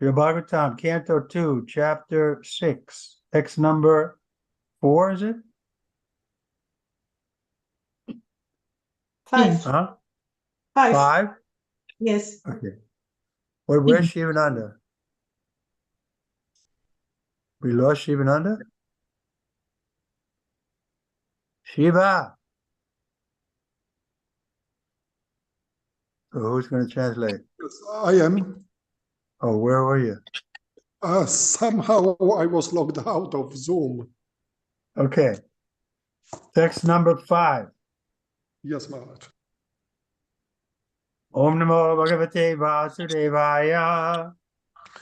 Bhagavatam, Canto 2, Chapter 6, text number 4, is it? 5. Huh? 5. 5? Yes. Okay. Where's Shivananda? We lost Shivananda? Shiva! So who's going to translate? Yes, I am. Oh, where were you? Somehow I was logged out of Zoom. Okay. Text number 5. Yes, Maharaj. Om Namo Bhagavate Vasudevaya.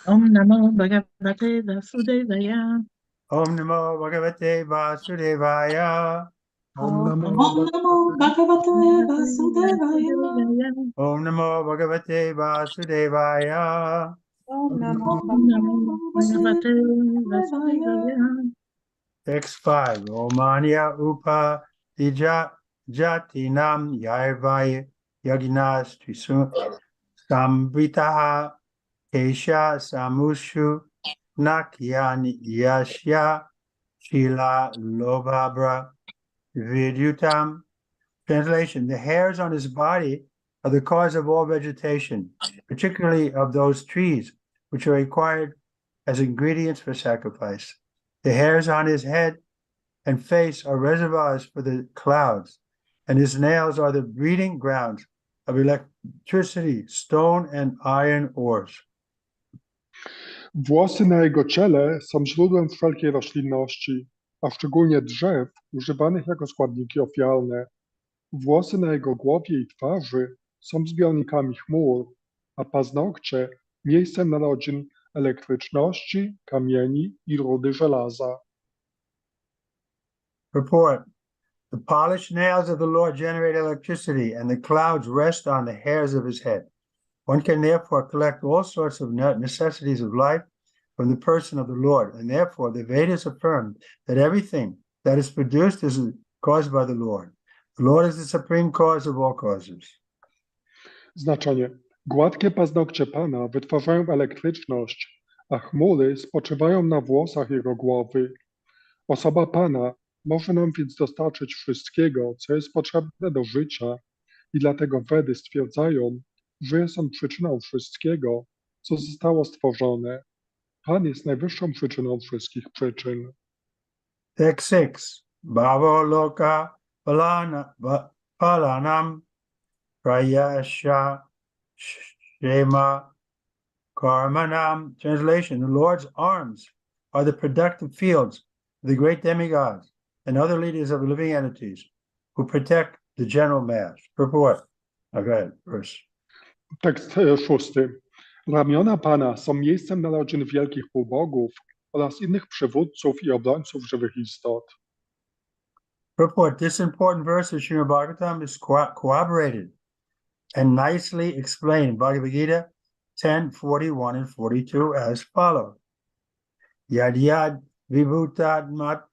Om Namo Bhagavate Vasudevaya. Om Namo Bhagavate Vasudevaya. Om Om Namo Namo Bhagavate Vasudevaya. Om Namo Bhagavate Vasudevaya. Om Namo Om Namo Bhagavate Vasudevaya. Vasudevaya. Text 5. Omanya Upa Dija Jatinam Yaivaya Yaginas Trisun Sambritaha Kesha Samushu Nakyani Yashya Shila Lobhabra Vidyutam. Translation: the hairs on his body are the cause of all vegetation, particularly of those trees which are required as ingredients for sacrifice. The hairs on his head and face are reservoirs for the clouds, and his nails are the breeding grounds of electricity, stone and iron ores. Włosy na jego ciele są źródłem wszelkiej roślinności, a szczególnie drzew używanych jako składniki ofiarne. Włosy na jego głowie i twarzy są zbiornikami chmur, a paznokcie miejscem narodzin elektryczności, kamieni i rudy żelaza. Report. The polished nails of the Lord generate electricity, and the clouds rest on the hairs of his head. One can therefore collect all sorts of necessities of life from the person of the Lord, and therefore the Vedas affirm that everything that is produced is caused by the Lord. The Lord is the supreme cause of all causes. Znaczenie. Gładkie paznokcie Pana wytwarzają elektryczność, a chmury spoczywają na włosach jego głowy. Osoba Pana może nam więc dostarczyć wszystkiego, co jest potrzebne do życia, i dlatego Wedy stwierdzają, że jest on przyczyną wszystkiego, co zostało stworzone. Pan jest najwyższą przyczyną wszystkich przyczyn. Text 6. Bhavo loka palanam prayasha shema karmanam. Translation: the Lord's arms are the productive fields of the great demigods and other leaders of living entities who protect the general mass. Purport. Go ahead, verse. Tekst 6. Ramiona Pana są miejscem narodzin wielkich półbogów oraz innych przywódców i obrońców żywych istot. Purport. This important verse of Śrimad Bhagavatam is corroborated and nicely explained in Bhagavad Gita 10:41 and 42 as follows. Yad yad vibhutatmat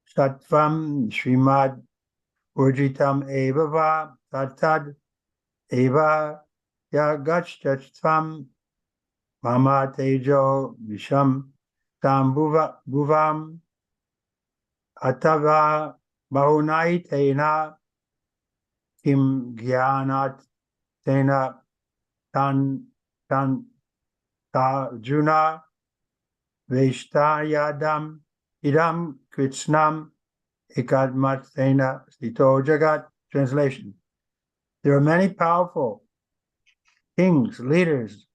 sattvam Śrimad urjitam eva va tad eva yagachtatvam mama tejo visham tam bhuvam atava bahunaitena kim gyanat tena tan tajuna veshtayadam idam kritsnam ekadmatena stito jagat. Translation: there are many powerful kings, leaders,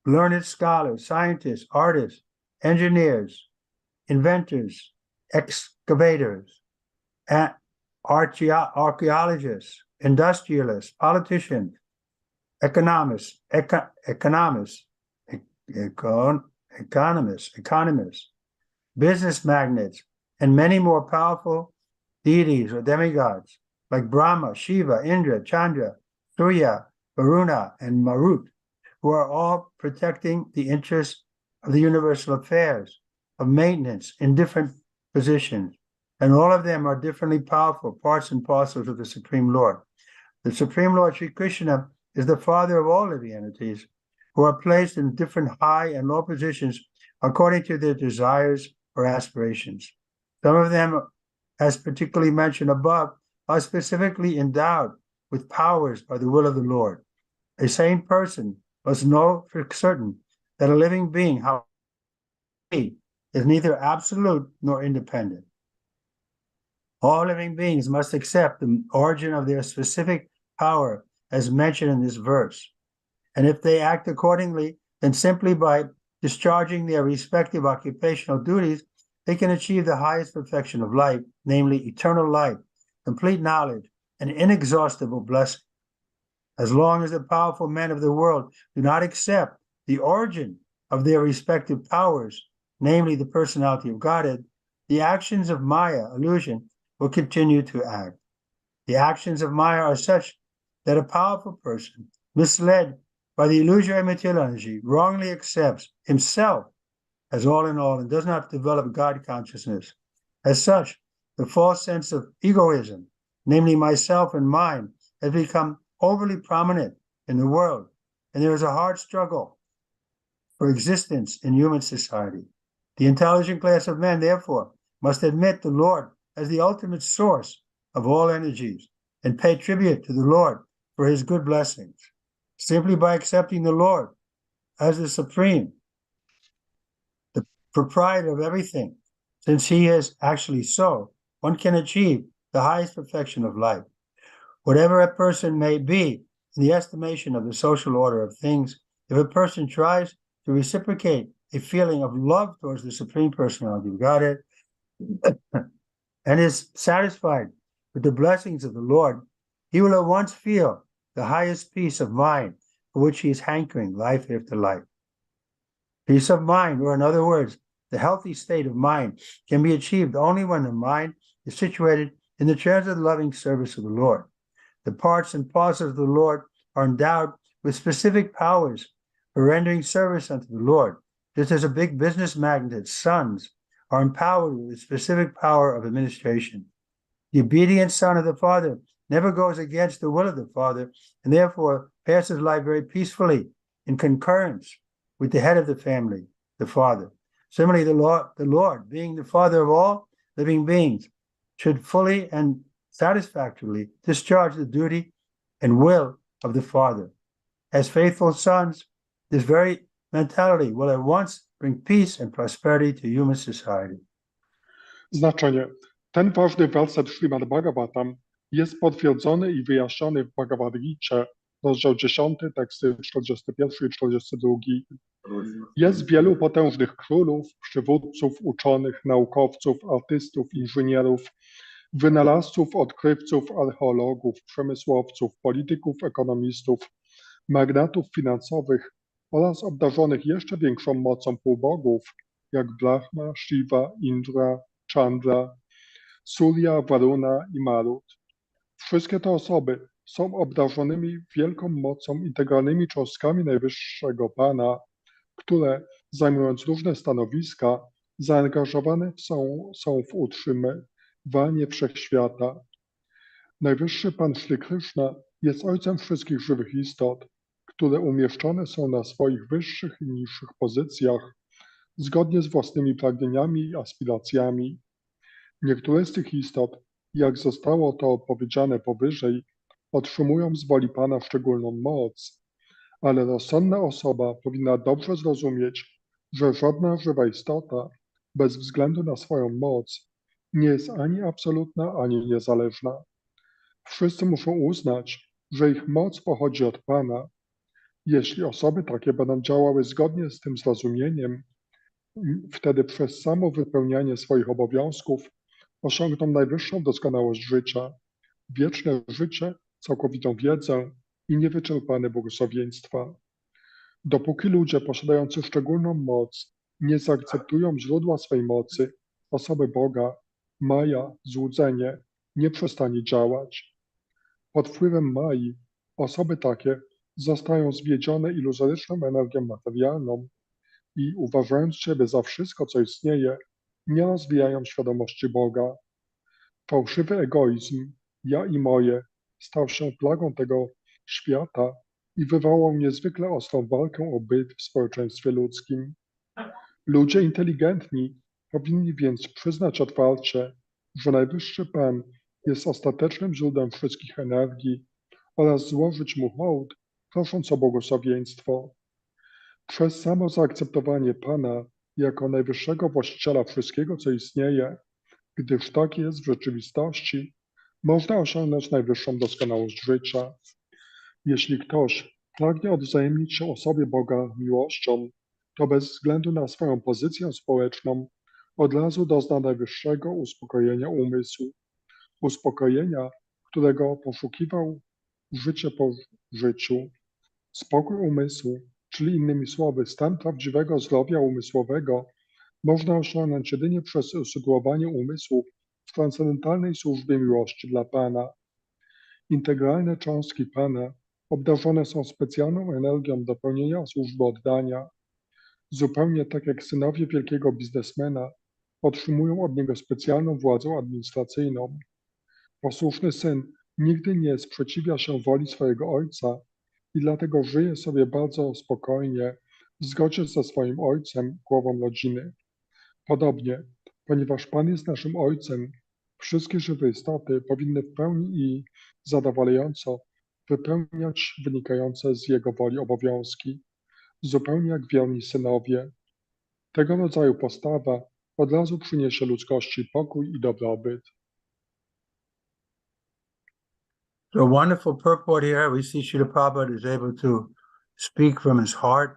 learned scholars, scientists, artists, engineers, inventors, excavators, archaeologists, industrialists, politicians, economists, business magnates, and many more powerful deities or demigods like Brahma, Shiva, Indra, Chandra, Surya, Varuna, and Marut, who are all protecting the interests of the universal affairs, of maintenance in different positions. And all of them are differently powerful, parts and parcels of the Supreme Lord. The Supreme Lord Sri Krishna is the father of all living entities, who are placed in different high and low positions according to their desires or aspirations. Some of them, as particularly mentioned above, are specifically endowed with powers by the will of the Lord. A sane person must know for certain that a living being, however, is neither absolute nor independent. All living beings must accept the origin of their specific power as mentioned in this verse. And if they act accordingly, then simply by discharging their respective occupational duties, they can achieve the highest perfection of life, namely eternal life, complete knowledge, and inexhaustible blessing. As long as the powerful men of the world do not accept the origin of their respective powers, namely the personality of Godhead, the actions of Maya, illusion, will continue to act. The actions of Maya are such that a powerful person, misled by the illusory material energy, wrongly accepts himself as all in all and does not develop God consciousness. As such, the false sense of egoism, namely myself and mine, has become overly prominent in the world, and there is a hard struggle for existence in human society. The intelligent class of men, therefore, must admit the Lord as the ultimate source of all energies and pay tribute to the Lord for his good blessings. Simply by accepting the Lord as the supreme, the proprietor of everything, since he is actually so, one can achieve the highest perfection of life. Whatever a person may be in the estimation of the social order of things, if a person tries to reciprocate a feeling of love towards the Supreme Personality of Godhead and is satisfied with the blessings of the Lord, he will at once feel the highest peace of mind for which he is hankering life after life. Peace of mind, or in other words, the healthy state of mind, can be achieved only when the mind is situated in the transit loving service of the Lord. The parts and parcels of the Lord are endowed with specific powers for rendering service unto the Lord, just as a big business magnate, sons, are empowered with a specific power of administration. The obedient son of the Father never goes against the will of the Father, and therefore passes life very peacefully in concurrence with the head of the family, the Father. Similarly, the Lord, being the Father of all living beings, should fully and satisfactorily discharge the duty and will of the Father. As faithful sons, this very mentality will at once bring peace and prosperity to human society. Znaczenie. Ten ważny werset Śrimad Bhagavatam jest potwierdzony i wyjaśniony w Bhagavad Gita, rozdział 10, teksty 41 i 42. Jest wielu potężnych królów, przywódców, uczonych, naukowców, artystów, inżynierów, wynalazców, odkrywców, archeologów, przemysłowców, polityków, ekonomistów, magnatów finansowych oraz obdarzonych jeszcze większą mocą półbogów, jak Brahma, Shiva, Indra, Chandra, Surya, Varuna i Marut. Wszystkie te osoby są obdarzonymi wielką mocą, integralnymi cząstkami Najwyższego Pana, które, zajmując różne stanowiska, zaangażowane są w utrzymywanie wszechświata. Najwyższy Pan Shri Krishna jest Ojcem wszystkich żywych istot, które umieszczone są na swoich wyższych i niższych pozycjach, zgodnie z własnymi pragnieniami i aspiracjami. Niektóre z tych istot, jak zostało to powiedziane powyżej, otrzymują z woli Pana szczególną moc, ale rozsądna osoba powinna dobrze zrozumieć, że żadna żywa istota, bez względu na swoją moc, nie jest ani absolutna, ani niezależna. Wszyscy muszą uznać, że ich moc pochodzi od Pana. Jeśli osoby takie będą działały zgodnie z tym zrozumieniem, wtedy przez samo wypełnianie swoich obowiązków osiągną najwyższą doskonałość życia, wieczne życie, całkowitą wiedzę i niewyczerpane błogosławieństwa. Dopóki ludzie posiadający szczególną moc nie zaakceptują źródła swej mocy, osoby Boga, Maja, złudzenie, nie przestanie działać. Pod wpływem Mai osoby takie zostają zwiedzione iluzoryczną energią materialną i uważając siebie za wszystko, co istnieje, nie rozwijają świadomości Boga. Fałszywy egoizm, ja i moje, stał się plagą tego świata i wywołał niezwykle ostrą walkę o byt w społeczeństwie ludzkim. Ludzie inteligentni powinni więc przyznać otwarcie, że Najwyższy Pan jest ostatecznym źródłem wszystkich energii oraz złożyć Mu hołd, prosząc o błogosławieństwo. Przez samo zaakceptowanie Pana jako najwyższego właściciela wszystkiego, co istnieje, gdyż tak jest w rzeczywistości, można osiągnąć najwyższą doskonałość życia. Jeśli ktoś pragnie odwzajemnić się osobie Boga miłością, to bez względu na swoją pozycję społeczną od razu dozna najwyższego uspokojenia umysłu. Uspokojenia, którego poszukiwał życie po życiu. Spokój umysłu, czyli innymi słowy stan prawdziwego zdrowia umysłowego, można osiągnąć jedynie przez usytuowanie umysłu w transcendentalnej służbie miłości dla Pana. Integralne cząstki Pana obdarzone są specjalną energią do pełnienia służby oddania. Zupełnie tak jak synowie wielkiego biznesmena otrzymują od niego specjalną władzę administracyjną. Posłuszny syn nigdy nie sprzeciwia się woli swojego ojca i dlatego żyje sobie bardzo spokojnie w zgodzie ze swoim ojcem, głową rodziny. Podobnie, ponieważ Pan jest naszym ojcem, wszystkie żywe istoty powinny w pełni i zadowalająco wypełniać wynikające z jego woli obowiązki, zupełnie jak wierni synowie. Tego rodzaju postawa od razu przyniesie ludzkości pokój i dobrobyt. So wonderful purport here. We see Srila Prabhupada is able to speak from his heart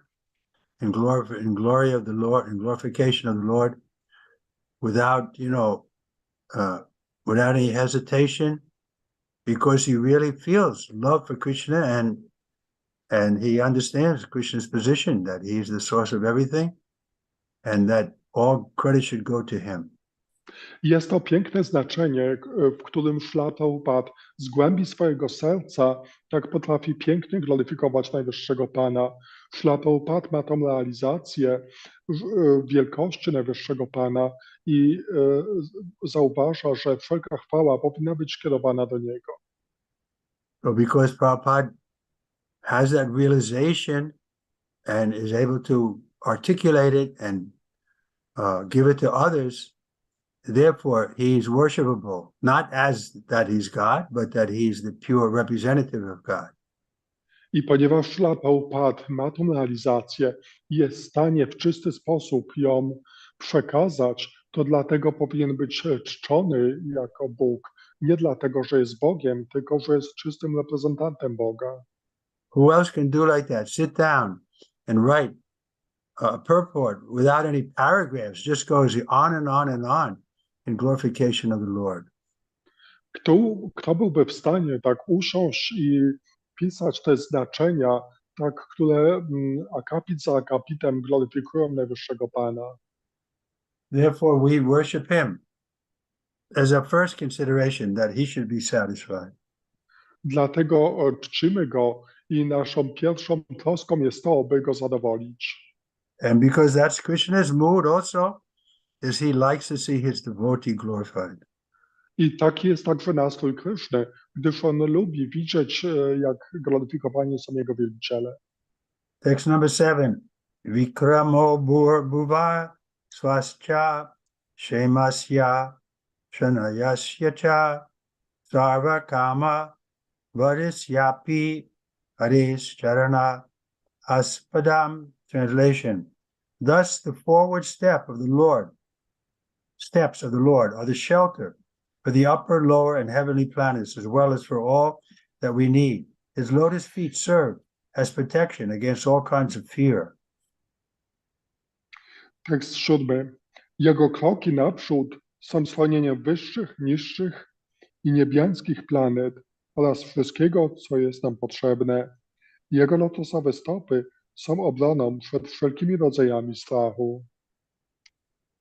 in glory of the Lord, in glorification of the Lord, without, without any hesitation, because he really feels love for Krishna and he understands Krishna's position, that he's the source of everything and that all credit should go to him. Jest to piękne znaczenie, w którym Śrila Prabhupada z głębi swojego serca tak potrafi pięknie gloryfikować Najwyższego Pana. Śrila Prabhupada ma tą realizację wielkości Najwyższego Pana i zauważa, że wszelka chwała powinna być skierowana do Niego. So because Prabhupada has that realization and is able to articulate it and give it to others, therefore he's worshipable, not as that he's God, but that he's the pure representative of God. I ponieważ Śrila Prabhupada ma tą realizację i jest w stanie w czysty sposób ją przekazać, to dlatego powinien być czczony jako Bóg. Nie dlatego, że jest Bogiem, tylko że jest czystym reprezentantem Boga. Who else can do like that? Sit down and write a purport without any paragraphs, just goes on and on and on in glorification of the Lord. Kto byłby w stanie tak usiąść i pisać te znaczenia, tak, które akapit za akapitem gloryfikują Najwyższego Pana? Therefore, we worship him as our first consideration, that he should be satisfied. Dlatego czcimy Go i naszą pierwszą troską jest to, by Go zadowolić. And because that's Krishna's mood also, is he likes to see his devotee glorified. I taki jest także nastrój Kryszny, gdyż on lubi widzieć, jak gloryfikowani są Jego wielbiciele. Text number 7. Vikramo bhuva swascha shemasya shanayasya cha sarva kama varisyapi haris charana aspadam. Translation. Thus the forward steps of the Lord are the shelter for the upper, lower, and heavenly planets, as well as for all that we need. His lotus feet serve as protection against all kinds of fear. Tekst 7. Jego kroki naprzód są schronieniem wyższych, niższych i niebiańskich planet oraz wszystkiego, co jest nam potrzebne. Jego lotosowe stopy są obroną przed wszelkimi rodzajami strachu.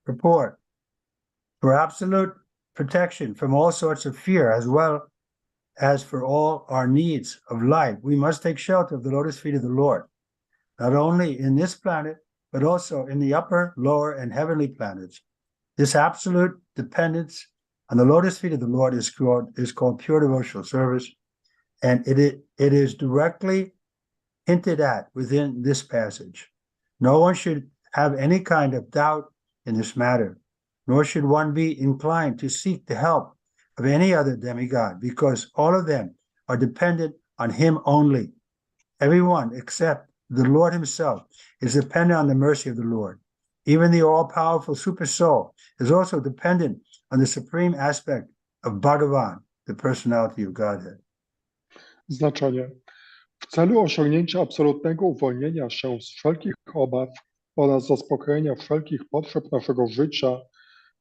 Report. For absolute protection from all sorts of fear, as well as for all our needs of life, we must take shelter of the lotus feet of the Lord, not only in this planet, but also in the upper, lower, and heavenly planets. This absolute dependence on the lotus feet of the Lord is called pure devotional service, and it is directly hinted at within this passage. No one should have any kind of doubt in this matter, nor should one be inclined to seek the help of any other demigod, because all of them are dependent on him only. Everyone except the Lord himself is dependent on the mercy of the Lord. Even the all-powerful super soul is also dependent on the supreme aspect of Bhagavan, the personality of Godhead. Znaczenie. W celu osiągnięcia absolutnego uwolnienia się z wszelkich obaw oraz zaspokojenia wszelkich potrzeb naszego życia,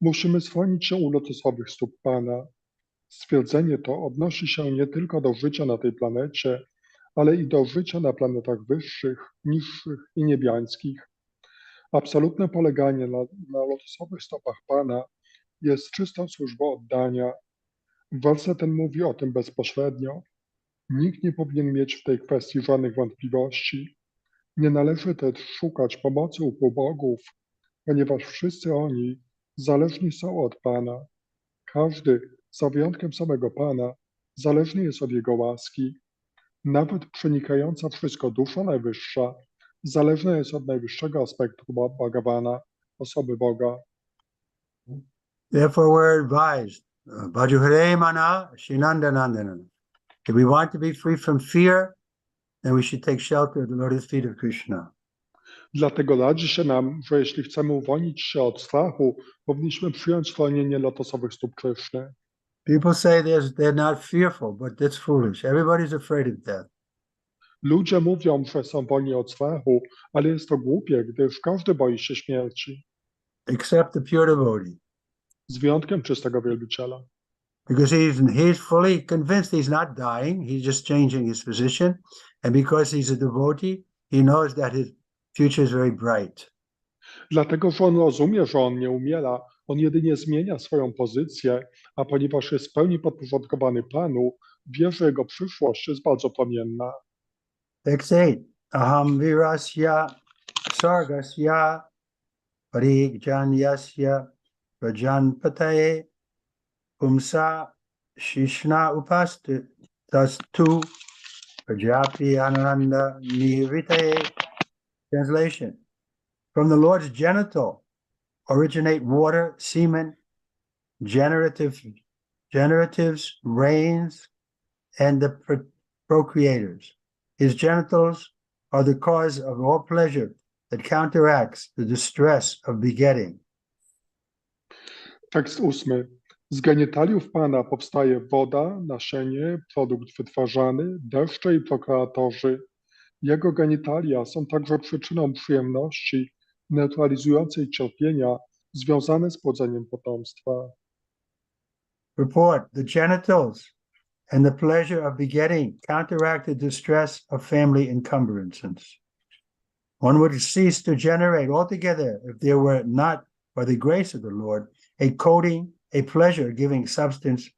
musimy schronić się u lotosowych stóp Pana. Stwierdzenie to odnosi się nie tylko do życia na tej planecie, ale i do życia na planetach wyższych, niższych i niebiańskich. Absolutne poleganie na lotosowych stopach Pana jest czystą służbą oddania. Werset ten mówi o tym bezpośrednio. Nikt nie powinien mieć w tej kwestii żadnych wątpliwości. Nie należy też szukać pomocy u półbogów, ponieważ wszyscy oni zależni są od Pana. Każdy, za wyjątkiem samego Pana, zależny jest od Jego łaski. Nawet przenikająca wszystko dusza najwyższa zależna jest od najwyższego aspektu Bhagavana, osoby Boga. Therefore we're advised, Bhajuhare Mana Shinandanandana. If we want to be free from fear, then we should take shelter at the lotus feet of Krishna. Dlatego radzi się nam, że jeśli chcemy uwolnić się od strachu, powinniśmy przyjąć schronienie lotosowych stóp Kryszny. People say they're not fearful, but that's foolish. Everybody's afraid of death. Ludzie mówią, że są wolni od strachu, ale jest to głupie, gdyż każdy boi się śmierci, Except the pure devotee. z wyjątkiem czystego wielbiciela. Because he's fully convinced he's not dying, he's just changing his position. And because he's a devotee, he knows that his future is very bright. Dlatego, że on rozumie, że on nie umiera, on jedynie zmienia swoją pozycję, a ponieważ jest w pełni podporządkowany Panu, wie, że jego przyszłość jest bardzo promienna. Text 8. Aham virasya sargasya parigjanasya prajanpataye pumsa shishna upastu tastu prajapi ananda niritaye. Translation. From the Lord's genital originate water, semen, generatives, rains, and the procreators. His genitals are the cause of all pleasure that counteracts the distress of begetting. Tekst 8. Z genitaliów Pana powstaje woda, nasienie, produkt wytwarzany, deszcze i prokreatorzy. Jego genitalia są także przyczyną przyjemności neutralizującej cierpienia związane z płodzeniem potomstwa. Report, the genitals and the pleasure of begetting counteract the distress of family encumbrances. One would cease to generate altogether if there were not, by the grace of the Lord, a coating, a pleasure-giving substance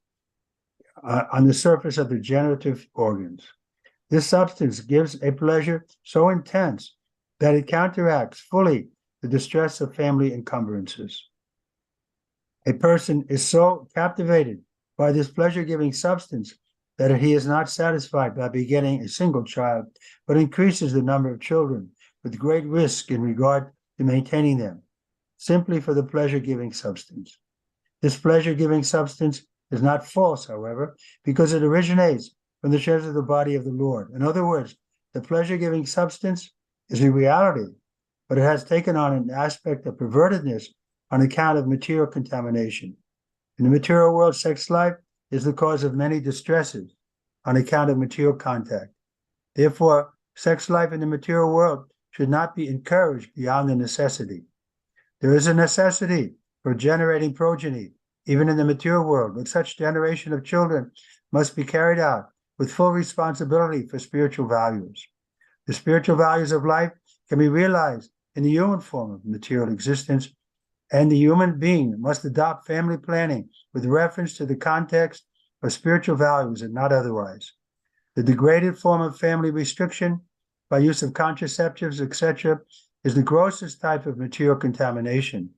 on the surface of the generative organs. This substance gives a pleasure so intense that it counteracts fully the distress of family encumbrances. A person is so captivated by this pleasure-giving substance that he is not satisfied by begetting a single child, but increases the number of children with great risk in regard to maintaining them, simply for the pleasure-giving substance. This pleasure-giving substance is not false, however, because it originates from the treasure of the body of the Lord. In other words, the pleasure-giving substance is a reality, but it has taken on an aspect of pervertedness on account of material contamination. In the material world, sex life is the cause of many distresses on account of material contact. Therefore, sex life in the material world should not be encouraged beyond the necessity. There is a necessity for generating progeny, even in the material world, but such generation of children must be carried out with full responsibility for spiritual values. The spiritual values of life can be realized in the human form of material existence, and the human being must adopt family planning with reference to the context of spiritual values and not otherwise. The degraded form of family restriction by use of contraceptives, etc., is the grossest type of material contamination.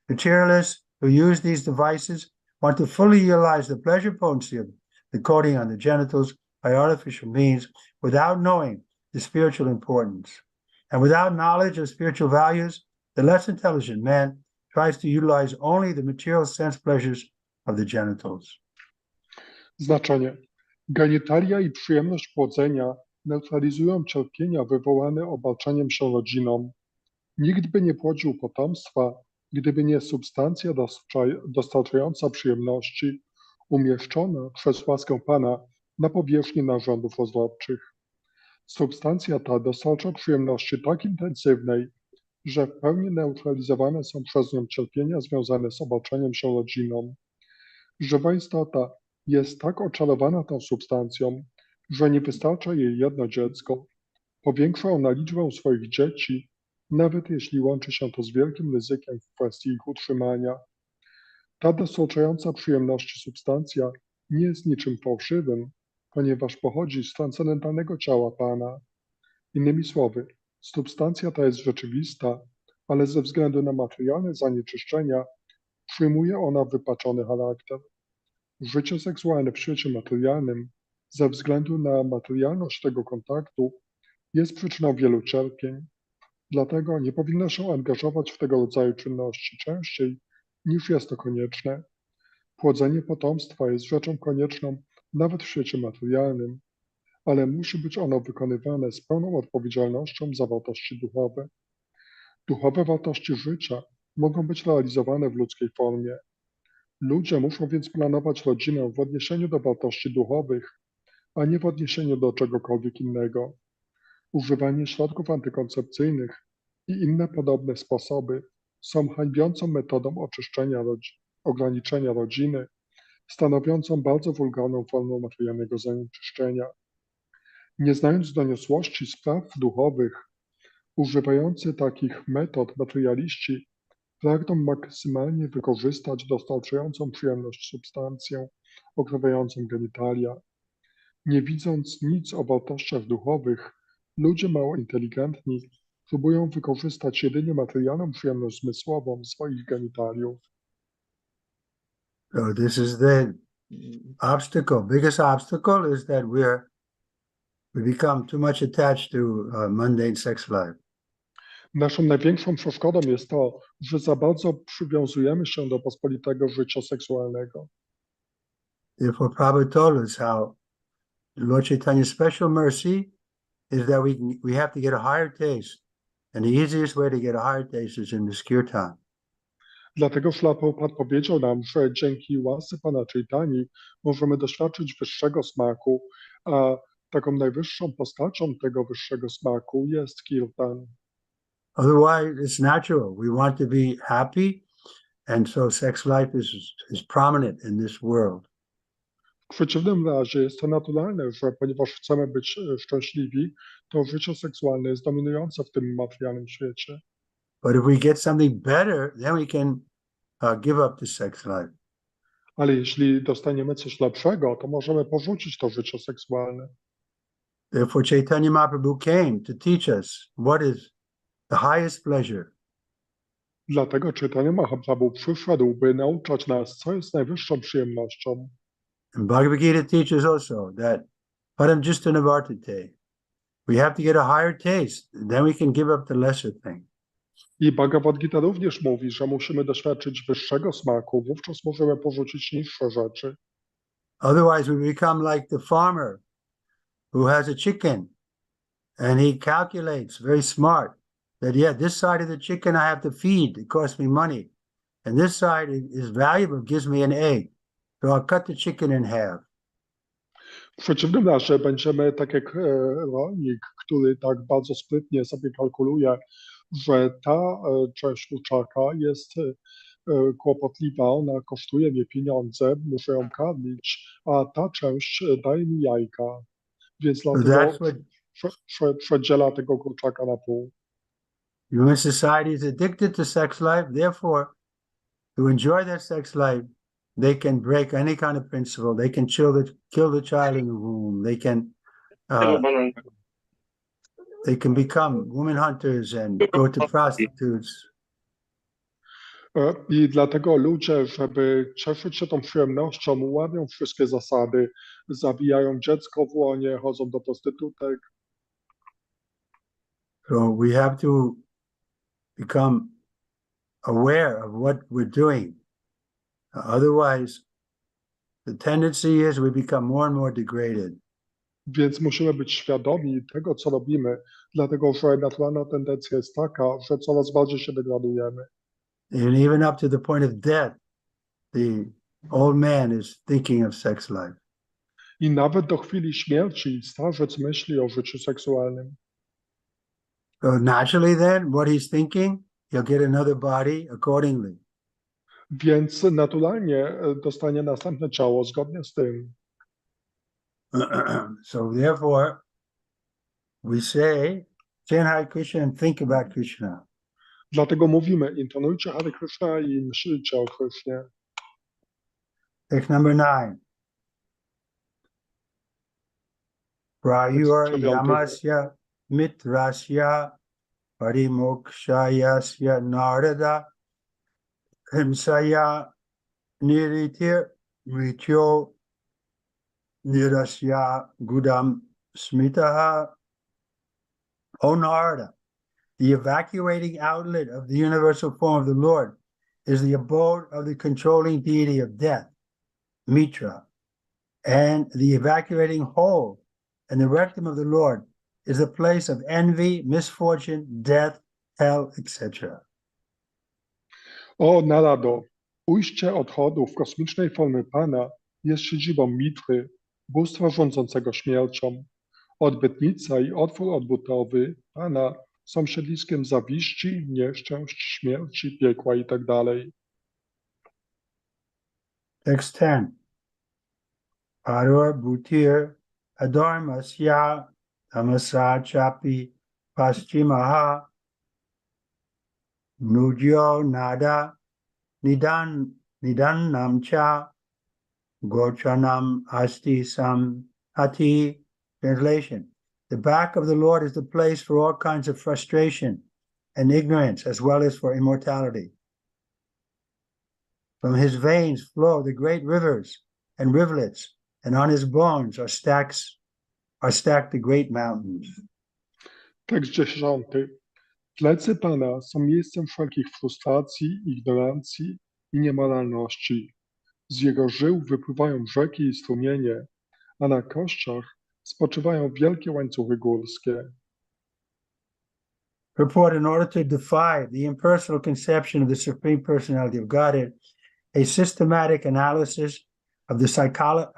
Materialists who use these devices want to fully utilize the pleasure potency of the coating on the genitals by artificial means without knowing the spiritual importance. And without knowledge of spiritual values, the less intelligent man tries to utilize only the material sense pleasures of the genitals. Znaczenie. Genitalia i przyjemność płodzenia neutralizują cierpienia wywołane obarczeniem się rodziną. Nikt by nie płodził potomstwa, gdyby nie substancja dostarczająca przyjemności, umieszczona przez łaskę Pana na powierzchni narządów rozrodczych. Substancja ta dostarcza przyjemności tak intensywnej, że w pełni neutralizowane są przez nią cierpienia związane z obarczeniem się rodziną. Żywa istota jest tak oczarowana tą substancją, że nie wystarcza jej jedno dziecko. Powiększa ona liczbę swoich dzieci, nawet jeśli łączy się to z wielkim ryzykiem w kwestii ich utrzymania. Ta dostarczająca przyjemności substancja nie jest niczym fałszywym, ponieważ pochodzi z transcendentalnego ciała Pana. Innymi słowy, substancja ta jest rzeczywista, ale ze względu na materialne zanieczyszczenia przyjmuje ona wypaczony charakter. Życie seksualne w świecie materialnym, ze względu na materialność tego kontaktu, jest przyczyną wielu cierpień. Dlatego nie powinno się angażować w tego rodzaju czynności częściej, niż jest to konieczne. Płodzenie potomstwa jest rzeczą konieczną nawet w świecie materialnym, ale musi być ono wykonywane z pełną odpowiedzialnością za wartości duchowe. Duchowe wartości życia mogą być realizowane w ludzkiej formie. Ludzie muszą więc planować rodzinę w odniesieniu do wartości duchowych, a nie w odniesieniu do czegokolwiek innego. Używanie środków antykoncepcyjnych i inne podobne sposoby są hańbiącą metodą ograniczenia rodziny, stanowiącą bardzo wulgarną formę materialnego zanieczyszczenia. Nie znając doniosłości spraw duchowych, używający takich metod materialiści pragną maksymalnie wykorzystać dostarczającą przyjemność substancję okrywającą genitalia. Nie widząc nic o wartościach duchowych, ludzie mało inteligentni próbują wykorzystać jedynie materialną przyjemność zmysłową swoich genitaliów. So this is the obstacle. Biggest obstacle is that we become too much attached to mundane sex life. Naszą największą przeszkodą jest to, że za bardzo przywiązujemy się do pospolitego życia seksualnego. Therefore, Prabhupada told us how Lord Chaitanya's special mercy is that we have to get a higher taste. And the easiest way to get a higher taste is in this kirtan. Dlatego Śrila Prabhupada powiedział nam, że dzięki łasce Pana Chaitani możemy doświadczyć wyższego smaku, a taką najwyższą postacią tego wyższego smaku jest kirtan. Otherwise, it's natural. We want to be happy, and so sex life is prominent in this world. W przeciwnym razie jest to naturalne, że ponieważ chcemy być szczęśliwi, to życie seksualne jest dominujące w tym materialnym świecie. But if we get something better, then we can give up the sex life. Ale jeśli dostaniemy coś lepszego, to możemy porzucić to życie seksualne. Therefore, Chaitanya Mahaprabhu came to teach us what is the highest pleasure. Dlatego Chaitanya Mahaprabhu przyszedł, by nauczać nas, co jest najwyższą przyjemnością. And Bhagavad Gita teaches also that param justana vartate. We have to get a higher taste, then we can give up the lesser thing. I Bhagavad Gita również mówi, że musimy doświadczyć wyższego smaku, wówczas możemy porzucić niższe rzeczy. Otherwise, we become like the farmer who has a chicken and he calculates, very smart, that yeah, this side of the chicken I have to feed, it costs me money. And this side is valuable, gives me an egg. So I'll cut the chicken in half. W przeciwnym razie będziemy tak jak rolnik, który tak bardzo sprytnie sobie kalkuluje, że ta część kurczaka jest kłopotliwa, ona kosztuje mnie pieniądze, muszę ją karmić, a ta część daje mi jajka, więc dlatego przedziela tego kurczaka na pół. Human society is addicted to sex life, therefore, to enjoy their sex life, they can break any kind of principle. They can kill the child in the womb. They can become woman hunters and go to prostitutes. I dlatego ludzie, żeby cieszyć się tą przyjemnością, łamią wszystkie zasady, zabijają dziecko w łonie, chodzą do prostytutek. So we have to become aware of what we're doing. Otherwise, the tendency is we become more and more degraded. Więc musimy być świadomi tego, co robimy, dlatego że naturalna tendencja jest taka, że coraz bardziej się degradujemy. And even up to the point of death, the old man is thinking of sex life. I nawet do chwili śmierci starzec myśli o życiu seksualnym. So naturally then, what he's thinking, he'll get another body accordingly. Więc naturalnie dostanie następne ciało zgodnie z tym. So therefore, we say, chant Hare Krishna and think about Krishna. Dlatego mówimy, intonujcie Hare Krishna i myślcie o Krishnie. Text number 9. Prayur dziewiąty. yamasya mitrasya parimokshayasya narada himsaya niritir mrityo nirasya gudam smitaha. O Narada, the evacuating outlet of the universal form of the Lord is the abode of the controlling deity of death, Mitra, and the evacuating hole and the rectum of the Lord is the place of envy, misfortune, death, hell, etc. O Narado, ujście odchodów kosmicznej formy Pana jest siedzibą Mitry, bóstwa rządzącego śmiercią. Odbytnica i otwór odbutowy Pana są siedliskiem zawiści, nieszczęść, śmierci, piekła itd. Text 10. Paror Bhutir Adharmasya Tamasa Chapi Paschimaha Nujyo Nada Nidannam Cha Gochanam Asti Samhati. Translation. The back of the Lord is the place for all kinds of frustration and ignorance, as well as for immortality. From his veins flow the great rivers and rivulets, and on his bones are stacked the great mountains. Tekst 10. Plecy Pana są miejscem wszelkich frustracji, ignorancji i niemoralności. Z jego żył wypływają rzeki i strumienie, a na kościach spoczywają wielkie łańcuchy górskie. Purport: in order to defy the impersonal conception of the Supreme Personality of Godhead, a systematic analysis of the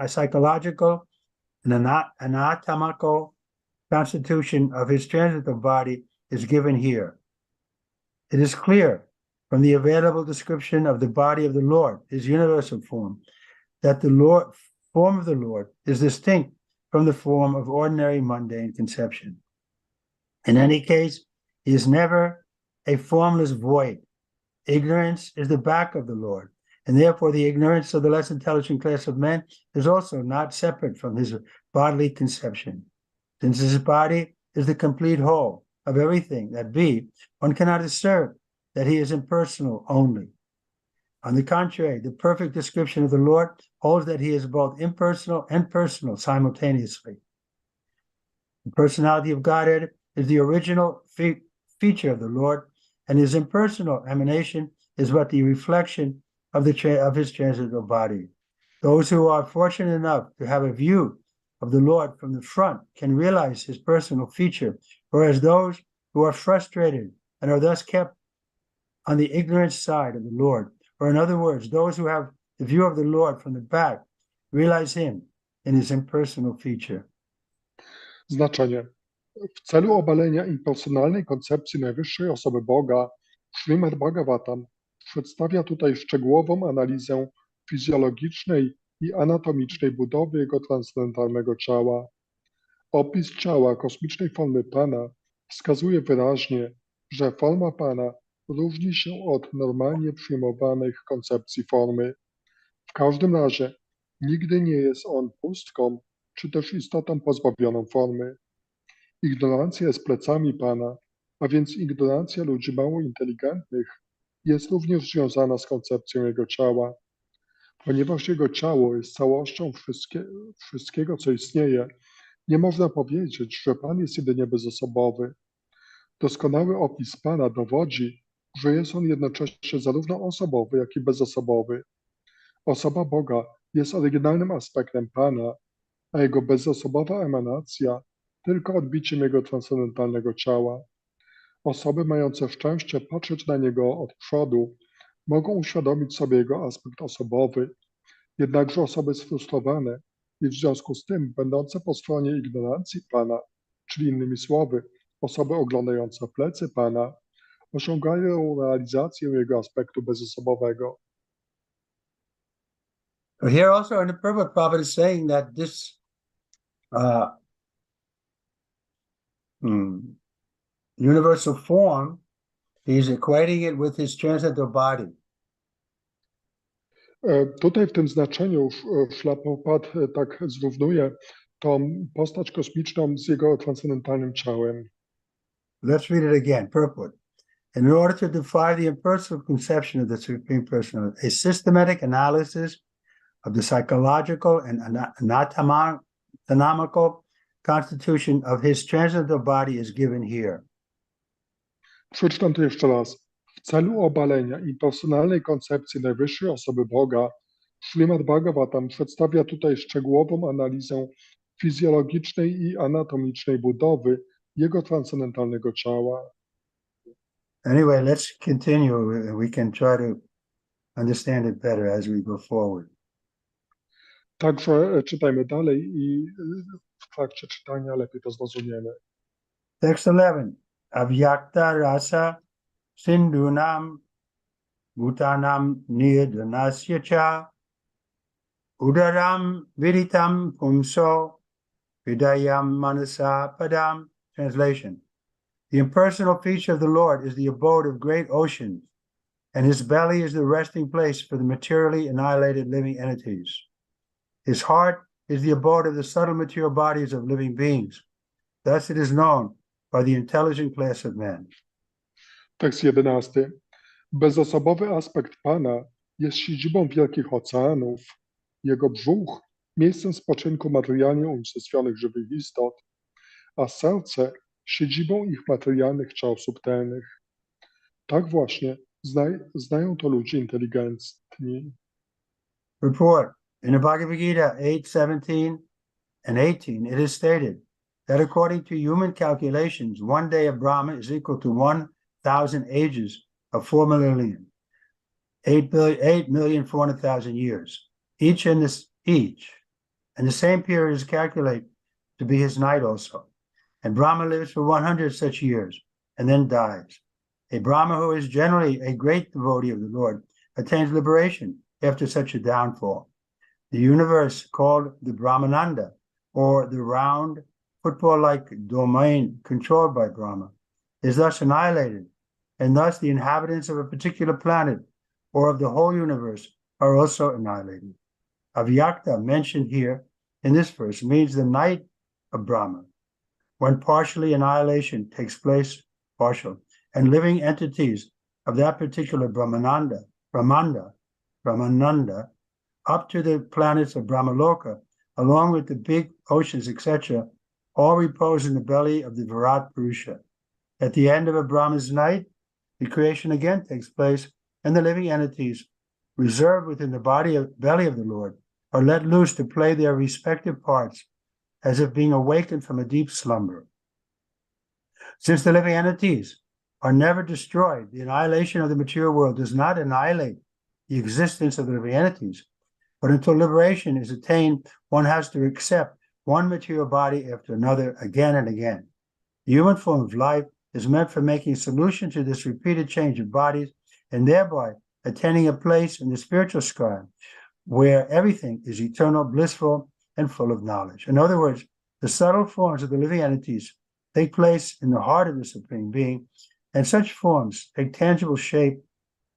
psychological and anatomical constitution of his transitive body is given here. It is clear from the available description of the body of the Lord, his universal form, that the form of the Lord is distinct from the form of ordinary mundane conception. In any case, he is never a formless void. Ignorance is the back of the Lord, and therefore the ignorance of the less intelligent class of men is also not separate from his bodily conception. Since his body is the complete whole of everything that be, one cannot assert that he is impersonal only. On the contrary, the perfect description of the Lord holds that he is both impersonal and personal simultaneously. The personality of Godhead is the original feature of the Lord, and his impersonal emanation is but the reflection of his transitive body. Those who are fortunate enough to have a view of the Lord from the front can realize his personal feature, whereas those who are frustrated and are thus kept on the ignorant side of the Lord, or in other words, those who have the view of the Lord from the back, realize him in his impersonal feature. Znaczenie. W celu obalenia impersonalnej koncepcji najwyższej osoby Boga, Śrimad Bhagavatam przedstawia tutaj szczegółową analizę fizjologicznej i anatomicznej budowy jego transcendentalnego ciała. Opis ciała kosmicznej formy Pana wskazuje wyraźnie, że forma Pana różni się od normalnie przyjmowanych koncepcji formy. W każdym razie nigdy nie jest on pustką, czy też istotą pozbawioną formy. Ignorancja jest plecami Pana, a więc ignorancja ludzi mało inteligentnych jest również związana z koncepcją jego ciała. Ponieważ jego ciało jest całością wszystkiego, co istnieje, nie można powiedzieć, że Pan jest jedynie bezosobowy. Doskonały opis Pana dowodzi, że jest on jednocześnie zarówno osobowy, jak i bezosobowy. Osoba Boga jest oryginalnym aspektem Pana, a Jego bezosobowa emanacja tylko odbiciem Jego transcendentalnego ciała. Osoby mające szczęście patrzeć na Niego od przodu mogą uświadomić sobie Jego aspekt osobowy, jednakże osoby sfrustrowane i w związku z tym będące po stronie ignorancji Pana, czyli innymi słowy, osoby oglądające plecy Pana, osiągają realizację Jego aspektu bezosobowego. So here also in the Prabhupada, Prabhupada is saying that this universal form, he's equating it with his transcendental body. Tutaj w tym znaczeniu Śrila Prabhupada tak zrównuje tą postać kosmiczną z jego transcendentalnym ciałem. Let's read it again, Purport. In order to defy the impersonal conception of the Supreme Personality, a systematic analysis of the psychological and anatomical constitution of his transcendental body is given here. Przeczytam to jeszcze raz. W celu obalenia impersonalnej koncepcji najwyższej osoby Boga, Śrimad Bhagavatam przedstawia tutaj szczegółową analizę fizjologicznej i anatomicznej budowy jego transcendentalnego ciała. Anyway, let's continue. We can try to understand it better as we go forward. Także czytajmy dalej i w trakcie czytania lepiej to zrozumiemy. Text 11. Avyakta rasa sindhunam bhutanam nirdanasya cha udaram viditam pumso vidayam manasa padam. Translation. The impersonal feature of the Lord is the abode of great oceans, and his belly is the resting place for the materially annihilated living entities. His heart is the abode of the subtle material bodies of living beings. Thus it is known by the intelligent class of men. Tekst 11. Bezosobowy aspekt Pana jest siedzibą wielkich oceanów. Jego brzuch miejscem spoczynku materialnie unicestwionych żywych istot, a serce siedzibą ich materialnych ciał subtelnych. Tak właśnie znają to ludzie inteligentni. Report. In the Bhagavad Gita 8:17 and 18, it is stated that according to human calculations, one day of Brahma is equal to 1,000 ages of 4 millennium, 8,400,000 years, each. And the same period is calculated to be his night also. And Brahma lives for 100 such years and then dies. A Brahma who is generally a great devotee of the Lord attains liberation after such a downfall. The universe called the Brahmananda, or the round football-like domain controlled by Brahma, is thus annihilated, and thus the inhabitants of a particular planet or of the whole universe are also annihilated. Avyakta, mentioned here in this verse, means the night of Brahma, when partially annihilation takes place, partial, and living entities of that particular Brahmananda, up to the planets of Brahmaloka, along with the big oceans, etc., all repose in the belly of the Virat Purusha. At the end of a Brahma's night, the creation again takes place, and the living entities reserved within the belly of the Lord are let loose to play their respective parts as if being awakened from a deep slumber. Since the living entities are never destroyed, the annihilation of the material world does not annihilate the existence of the living entities, but until liberation is attained, one has to accept one material body after another again and again. The human form of life is meant for making solution to this repeated change of bodies and thereby attaining a place in the spiritual sky where everything is eternal, blissful, and full of knowledge. In other words, the subtle forms of the living entities take place in the heart of the Supreme Being, and such forms take tangible shape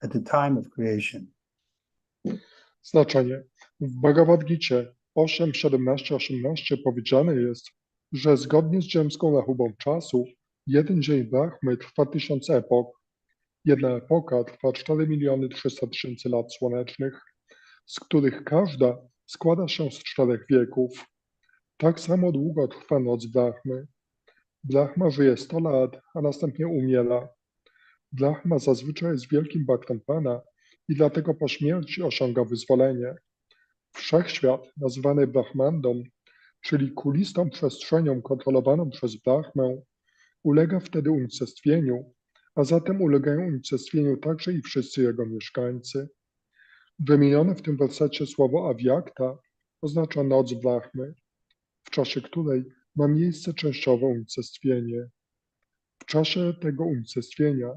at the time of creation. Znaczenie. W Bhagavad Gicie 8.17-18 powiedziane jest, że zgodnie z ziemską rachubą czasu, jeden dzień Brahmy trwa 1000 epok. Jedna epoka trwa 4,300,000 lat słonecznych, z których każda składa się z 4 wieków. Tak samo długo trwa noc Brahmy. Brahma żyje 100 lat, a następnie umiera. Brahma zazwyczaj jest wielkim bhaktem Pana i dlatego po śmierci osiąga wyzwolenie. Wszechświat, nazywany Brahmandą, czyli kulistą przestrzenią kontrolowaną przez Brahmę, ulega wtedy unicestwieniu, a zatem ulegają unicestwieniu także i wszyscy jego mieszkańcy. Wymienione w tym wersecie słowo avyakta oznacza noc Brahmy, w czasie której ma miejsce częściowe unicestwienie. W czasie tego unicestwienia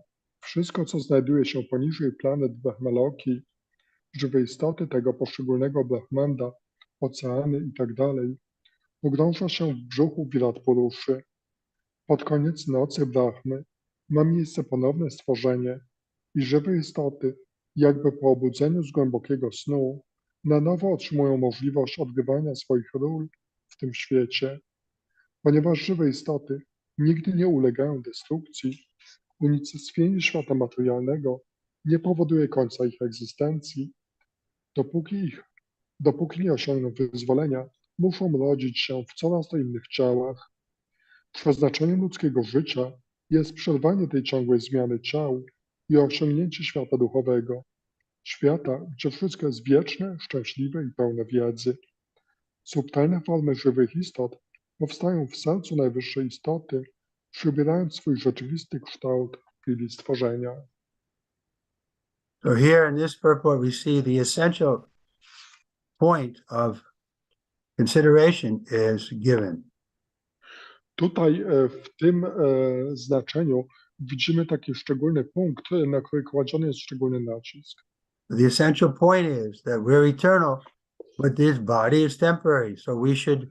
wszystko, co znajduje się poniżej planet Brahmaloki, żywe istoty tego poszczególnego Brahmanda, oceany itd., pogrąża się w brzuchu Virat Puruszy. Pod koniec nocy Brahmy ma miejsce ponowne stworzenie i żywe istoty, jakby po obudzeniu z głębokiego snu, na nowo otrzymują możliwość odgrywania swoich ról w tym świecie. Ponieważ żywe istoty nigdy nie ulegają destrukcji, unicestwienie świata materialnego nie powoduje końca ich egzystencji. Dopóki nie osiągną wyzwolenia, muszą rodzić się w coraz to innych ciałach. Przeznaczeniem ludzkiego życia jest przerwanie tej ciągłej zmiany ciał i osiągnięcie świata duchowego, świata, gdzie wszystko jest wieczne, szczęśliwe i pełne wiedzy. Subtelne formy żywych istot powstają w sercu najwyższej istoty, przybierając swój rzeczywisty kształt w chwili stworzenia. So here in this purport, we see the essential point of consideration is given. Tutaj w tym znaczeniu widzimy taki szczególny punkt, na który kładziony jest szczególny nacisk. The essential point is that we're eternal, but this body is temporary. So we should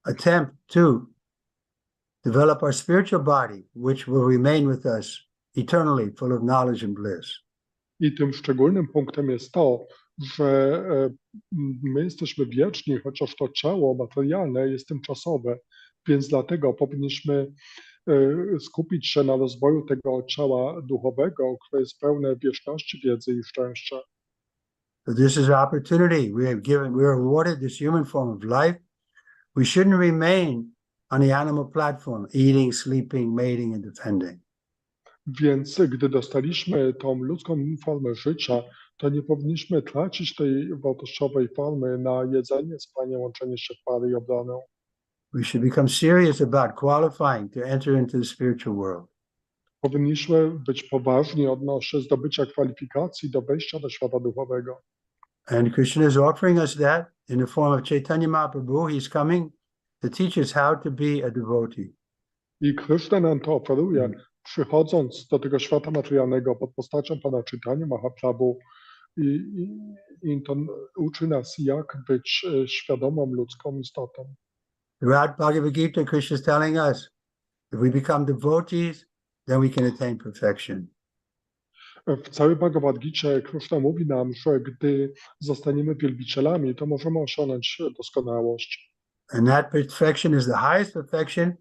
attempt to develop our spiritual body, which will remain with us eternally, full of knowledge and bliss. I tym szczególnym punktem jest to, że my jesteśmy wieczni, chociaż to ciało materialne jest tymczasowe, więc dlatego powinniśmy skupić się na rozwoju tego ciała duchowego, które jest pełne wieczności, wiedzy i szczęścia. So this is an opportunity. We are awarded this human form of life. We shouldn't remain on the animal platform, eating, sleeping, mating, and defending. Więc gdy dostaliśmy tą ludzką formę życia, to nie powinniśmy tracić tej wartościowej formy na jedzenie, spanie, łączenie się w pary i obronę. We should become serious about qualifying to enter into the spiritual world. Powinniśmy być poważni odnośnie zdobycia kwalifikacji do wejścia do świata duchowego. And Krishna is offering us that in the form of Chaitanya Mahaprabhu. He's coming to teach us how to be a devotee. I Krishna nam to oferuje, przychodząc do tego świata materialnego pod postacią Pana Chaitanya Mahaprabhu i to uczy nas, jak być świadomą ludzką istotą. Throughout Bhagavad Gita, Krishna is telling us, if we become devotees, then we can attain perfection. W całej Bhagavad Gicie Krishna mówi nam, że gdy zostaniemy wielbicielami, to możemy osiągnąć doskonałość. And that perfection is the highest perfection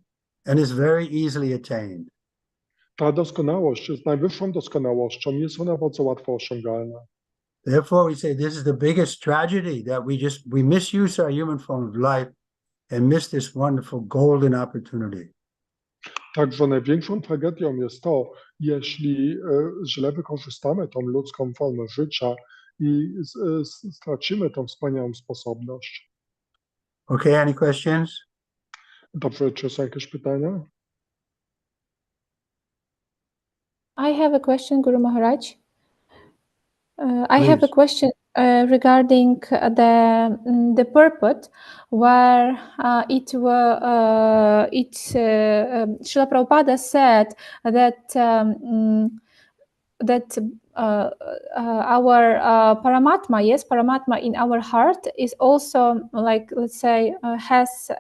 and is very easily attained. Ta doskonałość jest najwyższą doskonałością, jest ona bardzo łatwo osiągalna. Therefore, we say this is the biggest tragedy, that we misuse our human form of life and miss this wonderful golden opportunity. Także największą tragedią jest to, jeśli źle wykorzystamy tą ludzką formę życia i stracimy tą wspaniałą sposobność. Okay, any questions? Dobrze, czy są jakieś pytania? I have a question, Guru Maharaj. I have a Please. question regarding the purport, where Srila Prabhupada said that our Paramatma, yes, Paramatma in our heart is also, like, let's say, has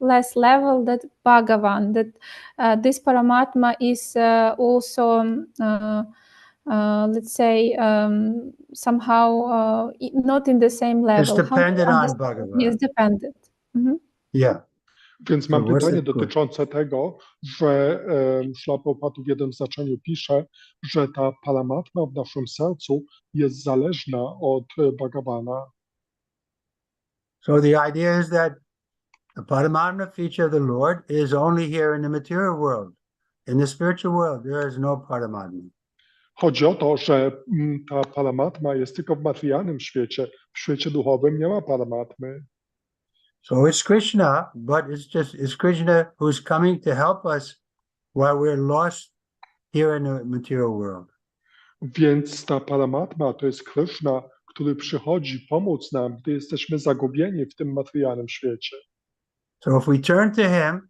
less level than Bhagavan, that this Paramatma is also, let's say, somehow not in the same level. It's dependent on Bhagavan. Yes, dependent. Mhm. Yeah. Więc mam So what's pytanie the question? dotyczące tego, że Śrila Prabhupada w jednym znaczeniu pisze, że ta paramatma w naszym sercu jest zależna od Bhagavana. So the idea is that The Paramatma feature of the Lord is only here in the material world. In the spiritual world, there is no Paramatma. Chodzi o to, że ta Paramatma jest tylko w materialnym świecie. W świecie duchowym nie ma Paramatmy. So it's Krishna, but it's Krishna who's coming to help us while we're lost here in the material world. Więc ta Paramatma to jest Krishna, który przychodzi pomóc nam, gdy jesteśmy zagubieni w tym materialnym świecie. So if we turn to him,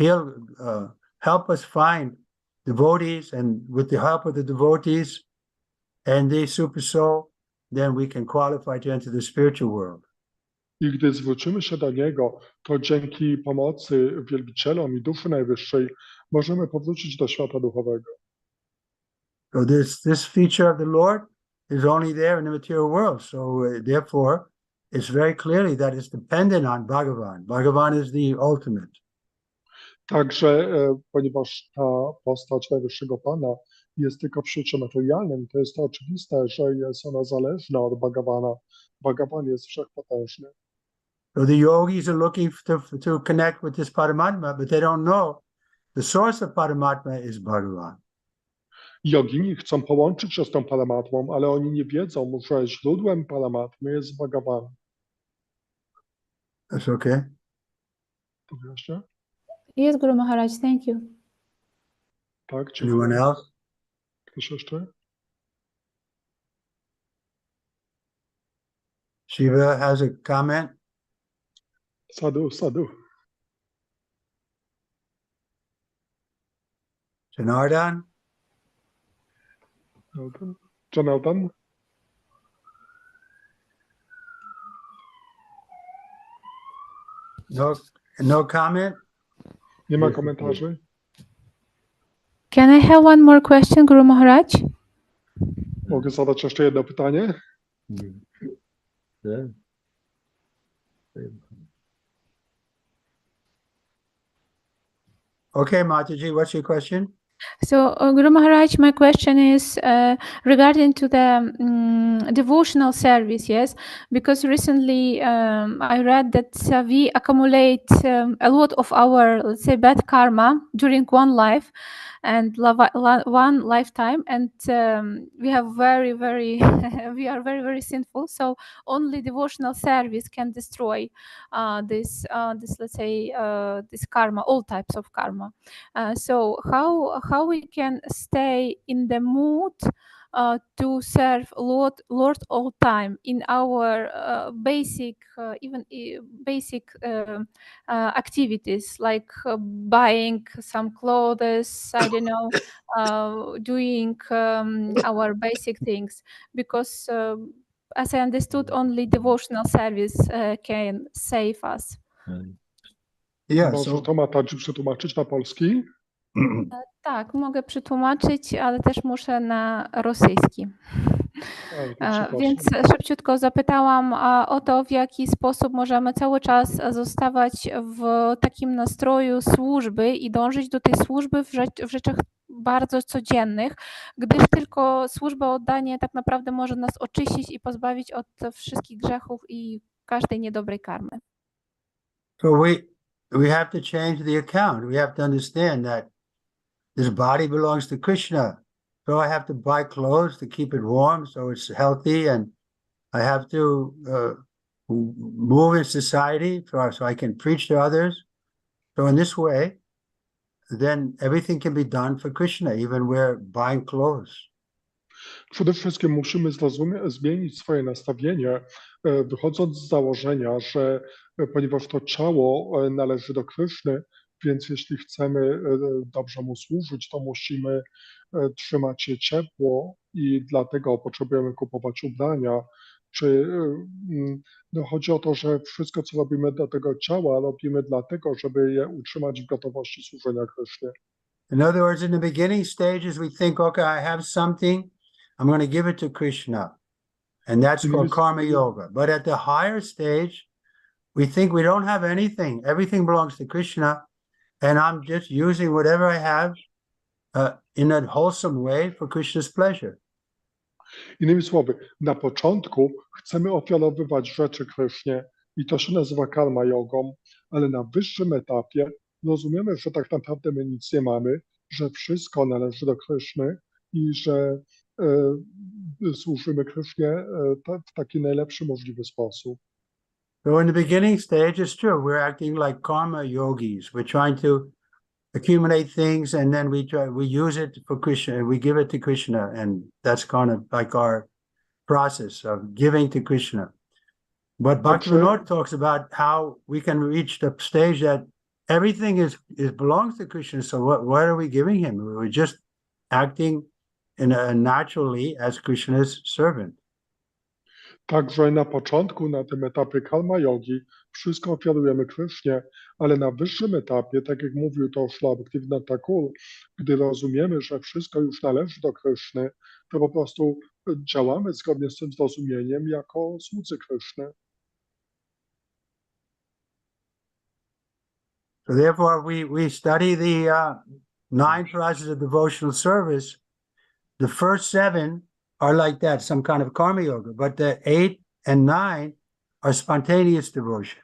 he'll help us find devotees, and with the help of the devotees and the super soul, then we can qualify to enter the spiritual world. I gdy zwrócimy się do Niego, to dzięki pomocy wielbicielom i duszy najwyższej możemy powrócić do świata duchowego. So this feature of the Lord is only there in the material world. So therefore, it's very clearly that it's dependent on Bhagavan. Bhagavan is the ultimate. Także, ponieważ ta postać Najwyższego Pana jest tylko w świecie materialnym, to jest to oczywiste, że jest ona zależna od Bhagavana. Bhagavan jest wszechpotężny. So the yogis are looking to connect with this Paramatma, but they don't know the source of Paramatma is Bhagavan. Jogini chcą połączyć się z tą Paramatmą, ale oni nie wiedzą, że źródłem Paramatmy jest Bhagavan. That's okay. To wyjaśnia? Yes, Guru Maharaj, thank you. Tak, Anyone dziękuję. else? Ktoś jeszcze? Shiva has a comment. Sadhu, sadhu. Janardhan? Janardhan? No comment? Nie ma komentarzy? Can I have one more question, Guru Maharaj? Mogę zadać jeszcze jedno pytanie? Okay, Mataji, what's your question? So, Guru Maharaj, my question is regarding to the devotional service, yes? Because recently I read that we accumulate a lot of our, let's say, bad karma during one life and one lifetime, and we have very, we are very, very sinful. So only devotional service can destroy this, let's say, this karma, all types of karma. So how we can stay in the mood to serve Lord all time in our basic basic activities like buying some clothes, I don't know, doing our basic things, because as I understood, only devotional service can save us. Yeah, Możesz to Mataji przetłumaczyć na polski? Tak, mogę przetłumaczyć, ale też muszę na rosyjski. Więc szybciutko zapytałam o to, w jaki sposób możemy cały czas zostawać w takim nastroju służby i dążyć do tej służby w rzeczach bardzo codziennych, gdyż tylko służba, oddanie tak naprawdę może nas oczyścić i pozbawić od wszystkich grzechów i każdej niedobrej karmy. So we have to change the account. We have to understand that this body belongs to Krishna. So I have to buy clothes to keep it warm so it's healthy, and I have to move in society so I can preach to others. So in this way, then everything can be done for Krishna, even we're buying clothes. Przede wszystkim musimy zmienić swoje nastawienie, wychodząc z założenia, że ponieważ to ciało należy do Kryszny, więc jeśli chcemy dobrze mu służyć, to musimy trzymać je ciepło i dlatego potrzebujemy kupować ubrania. Chodzi o to, że wszystko, co robimy do tego ciała, robimy dlatego, żeby je utrzymać w gotowości służenia Krysznie. In other words, in the beginning stages, we think, okay, I have something, I'm going to give it to Krishna. And that's called karma yoga. But at the higher stage, we think we don't have anything. Everything belongs to Krishna. And I'm just using whatever I have in a wholesome way for Krishna's pleasure. Innymi słowy, na początku chcemy ofiarowywać rzeczy Krysznie, I to się nazywa karma jogą, ale na wyższym etapie rozumiemy, że tak naprawdę my nic nie mamy, że wszystko należy do Kryszny i że służymy Krysznie w taki najlepszy możliwy sposób. So in the beginning stage, it's true, we're acting like karma yogis. We're trying to accumulate things and then we use it for Krishna, we give it to Krishna, and that's kind of like our process of giving to Krishna. But Bhaktivinoda talks about how we can reach the stage that everything is belongs to Krishna. So what are we giving him? We're just acting naturally as Krishna's servant. Także na początku, na tym etapie karma jogi, wszystko ofiarujemy Krysznie, ale na wyższym etapie, tak jak mówił to Śrila Bhaktivinoda Thakur, gdy rozumiemy, że wszystko już należy do Kryszny, to po prostu działamy zgodnie z tym zrozumieniem jako słudzy Kryszny. So therefore, we study the 9 processes of devotional service. The first 7 are like that, some kind of karma yoga, but the 8 and 9 are spontaneous devotion.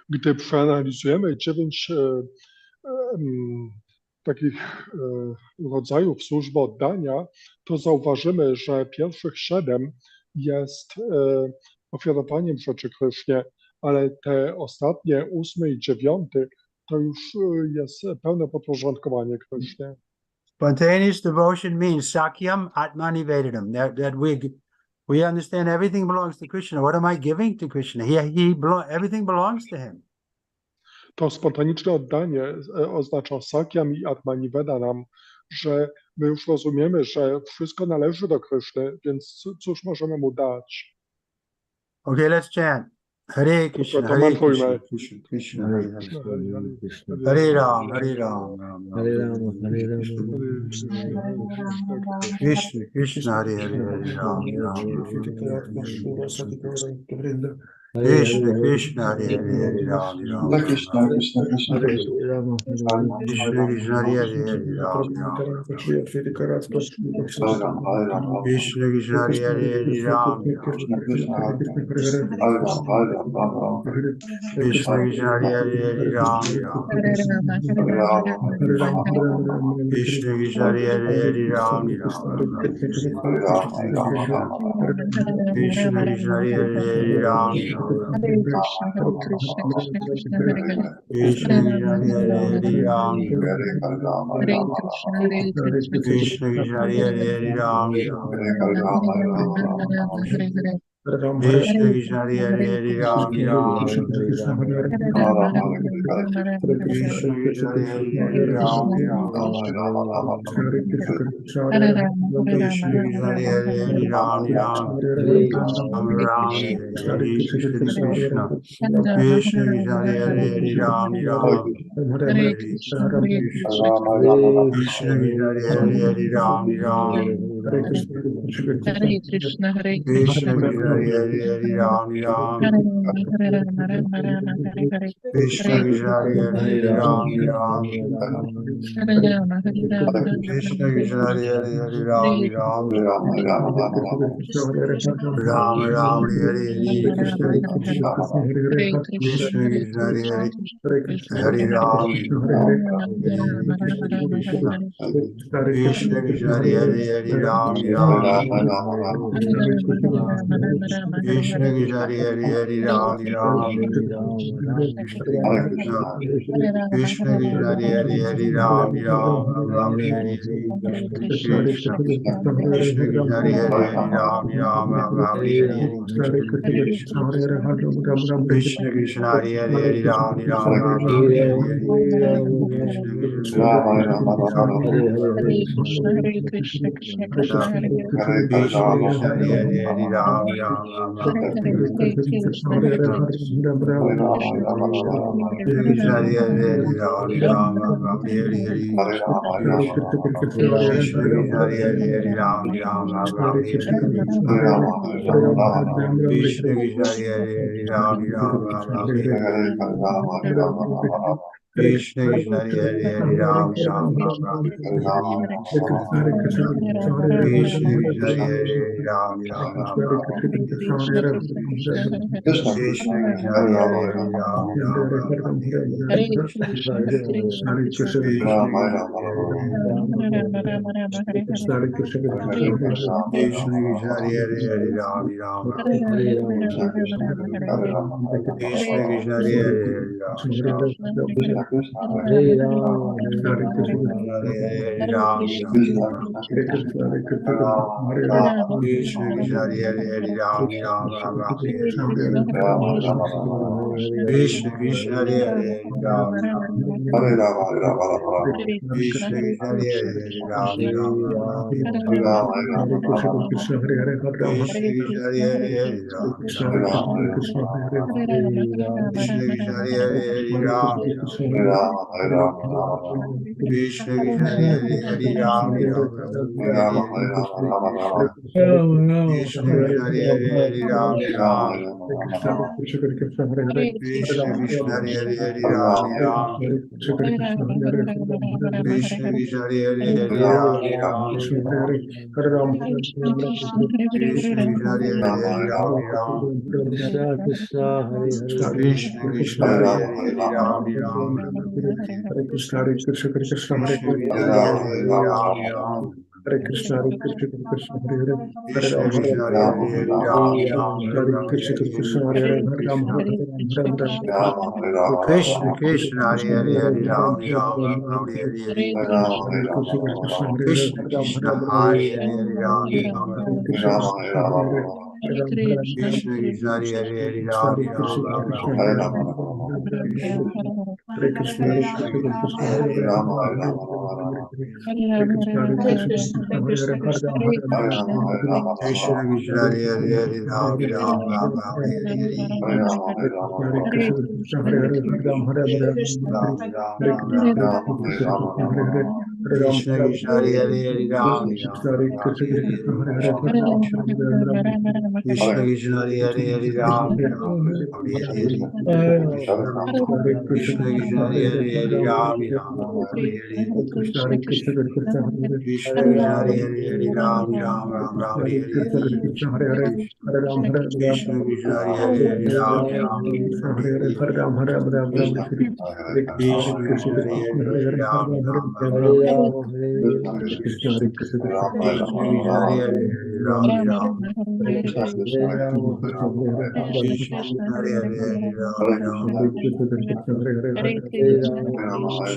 Gdy przeanalizujemy 9 takich rodzajów służby oddania, to zauważymy, że pierwszych 7 jest ofiarowaniem rzeczy Krysznie, ale te ostatnie 8 i 9 to już jest pełne podporządkowanie Krysznie. Spontaneous devotion means sakyam atmanivedam, that we understand everything belongs to Krishna. What am I giving to Krishna? Everything belongs to him. To spontaniczne oddanie oznacza sakyam i atmanivedanam, że my już rozumiemy, że wszystko należy do Kryszny, więc cóż możemy mu dać? Okay, let's chant. Hare Krishna, Hare Krishna, Krishna Krishna, Hare Hare, Hare Ram, Hare Ram, Ram Ram, Krishna Krishna, Hare Hare, Hare Ram, Ram Krishna Krishna, Hare Hare, Hare Ram, Ram Krishna Krishna Krishna Krishna Krishna, Hare Hare, Ram Ram Krishna Krishna, Hare Hare, Ram Krishna Krishna Hare Ram Krishna Krishna, Hare Hare, Ram Ram Krishna Krishna, Hare Hare, Ram Ram Krishna Krishna, Hare Hare, Ram Ram Krishna Krishna, Hare Hare, Ram Krishna Krishna, Hare Hare, Ram Krishna Krishna, Hare Hare, Ram Ram Krishna Krishna, Hare Hare, Ram Krishna Krishna, Hare Hare, Ram Ram Hare Krishna Krishna Krishna, Hare Hare, Ram Hare Krishna Krishna Krishna, Hare Hare, Ram Hare Krishna, Hare Krishna Krishna, Krishna, Hare Hare, Ram Hare Rama, Hare Rama, Hare Hare, Krishna Krishna, Hare Hare, Ram Hare Rama, Hare Rama, Krishna Krishna, Hare Hare, Ram Ram Ram, Hare Hare, Krishna Krishna Krishna Krishna, Hare Hare, Ram Krishna Krishna, Hare Hare, Ram Krishna Krishna, Hare Hare, Ram Krishna Krishna, Hare Hare, Ram Ram Hare Krishna Krishna Krishna, Hare Hare, Ram Hare Krishna Krishna Krishna, Hare Hare, Ram Hare Krishna, Hare Krishna, Krishna Krishna, Hare Hare, Krishna Krishna, Hare Hare, Ram Hare Hare, Hare Krishna, Hare Krishna, Krishna, Hare Hare, Ram Hare Krishna Krishna, Hare Hare, Ram Hare Krishna Krishna Krishna, Hare Hare, Ram Krishna Krishna Hare Hare Ram Ram Ram Ram Hare Rama, Hare Krishna, Hare Krishna, Hare Hare, Hare Krishna Rama, Krishna Hare Hare Rama, Hare Ram Ram Ram Hare Ram Krishna, Hare Krishna, Hare Hare, Hare Rama, Krishna Krishna Krishna, Krishna Hare Hare Rama, Hare Ram Hare Ram Hare, Ram Hare Ram Rama, Hare Hare Rama, Hare Hare Krishna, Hare Hare Krishna, Krishna, Hare Krishna, Hare Krishna Rama, Krishna Rama, Hare Rama, Hare Hare Krishna, Hare Krishna, Hare Hare Krishna, Hare Krishna, Rama, Krishna Rama, Krishna Rama, Hare Hare Ram Ram Ram Hare Hare Hare Hare Krishna Krishna, Hare Rama, Hare Rama, Krishna Krishna Hare Hare Ram Ram Krishna Krishna, Hare Hare Rama, Hare Hare Ram Ram Krishna Krishna, Hare Rama, Hare Rama, Krishna Krishna Hare Hare Ram Ram Ram Ram Hare Hare Rama, Rama, Rama, Krishna Krishna Hare Hare Ram Ram Hare Rama, Hare Rama, Rama, Krishna Krishna Hare Hare Ram Ram Ram Ram Hare Rama, Hare Rama, Rama, Krishna Krishna Hare Hare Ram Hare Ram Rama, Hare Rama, Rama, Krishna Krishna Hare Hare Ram Ram Hare Rama, Hare Rama, Rama, Krishna Krishna Hare Hare Ram Ram Ram Hare Rama, Hare Rama, Rama, Rama, Krishna Krishna Hare Hare Ram Hare Rama, Ram Hare Rama, Rama, Krishna Krishna Hare Hare Hare Ram Rama, Ram Krishna Krishna Hare Hare Hare Rama, Ram Ram Krishna Krishna Hare Rama, Hare Hare Ram Rama, Ram Krishna Krishna Hare Hare Krishna Krishna Hare Hare Rama, Hare Hare Rama, Ram Rama, Ram Hare Krishna, Hare Krishna, Hare Krishna, Hare Krishna Krishna Hare Hare Rama, Hare Hare Rama, Ram Rama, Ram Hare Krishna, Hare Krishna, Hare Krishna, Hare Hare, Hare Krishna Ram, Hare Krishna Ram, Hare Rama, Hare Hare Ram Rama, Ram Hare Ram Hare, Ram Krishna, Hare Krishna, Hare Hare Hare, Hare Ram, Krishna Hare Ram, Hare Ram, Rama, Hare Rama, Krishna Rama, Krishna Hare Hare Hare Ram Ram Ram Ram Hare Hare Hare Rama, Hare Rama, Rama, Krishna Krishna Hare Hare Hare Ram Ram Ram Hare Rama, Hare Rama, Rama, Krishna Krishna Hare Hare Hare Ram Ram Ram Ram Hare Hare Rama, Hare Rama, Hare Krishna, Hare Krishna Krishna, Hare Krishna Krishna, Hare Hare Hare Hare, Hare Rama, Hare Hare Ram, Rama, Rama, Hare Krishna, Hare Hare Krishna, Krishna, Hare Hare Krishna, Hare, Hare Krishna Ram, Krishna, Hare Ram, Hare Hare Rama, Hare Rama, Krishna Rama, Krishna Hare Hare Hare Ram Ram Ram Ram Hare Hare Hare Rama, Hare Rama, Hare Rama, Krishna, Hare Krishna, Hare Hare, Hare Ram, Hare Ram, Hare Hare Krishna, Ram, Ram Hare Ram Hare Ram Krishna, Ram Hare Hare Ram Rama, Krishna, Hare Krishna Rama, Krishna, Rama, Hare Hare, Rama, Hare Ram, Krishna Hare Ram, Krishna Hare Hare Hare Ram Krishna, Ram Hare Ram Krishna, Hare Krishna, Hare Hare Hare, Krishna Hare Ram, Hare Ram, Krishna Krishna Hare Hare Hare Ram Ram Ram Hare Hare Hare Krishna Rama, Krishna Krishna Hare Hare Hare Ram Ram Ram Hare Hare Krishna, Hare Krishna, Krishna, Hare Hare, Krishna Krishna Hare Hare Hare Ram Ram Ram Ram Hare Hare Krishna, Hare Hare, Hare Ram, Hare Krishna Ram, Krishna Hare Rama, Hare Hare Ram Ram Hare Ram Krishna, Hare Hare Hare, Hare Hare Ram, Hare Ram, Krishna, Hare Krishna, Hare Krishna Hare Krishna, Krishna Hare Krishna, Hare Hare Hare Hare, Hare Ram Ram, Hare Ram Ram Ram, Ram Hare Krishna, Hare Krishna, Krishna, Krishna Krishna Hare Hare Ram Ram Hare Krishna, Krishna, Hare Hare, Hare Ram, Krishna Krishna Hare Hare Hare Ram Ram Hare Krishna, Krishna, Hare Hare, Hare Ram, Krishna Krishna Hare Hare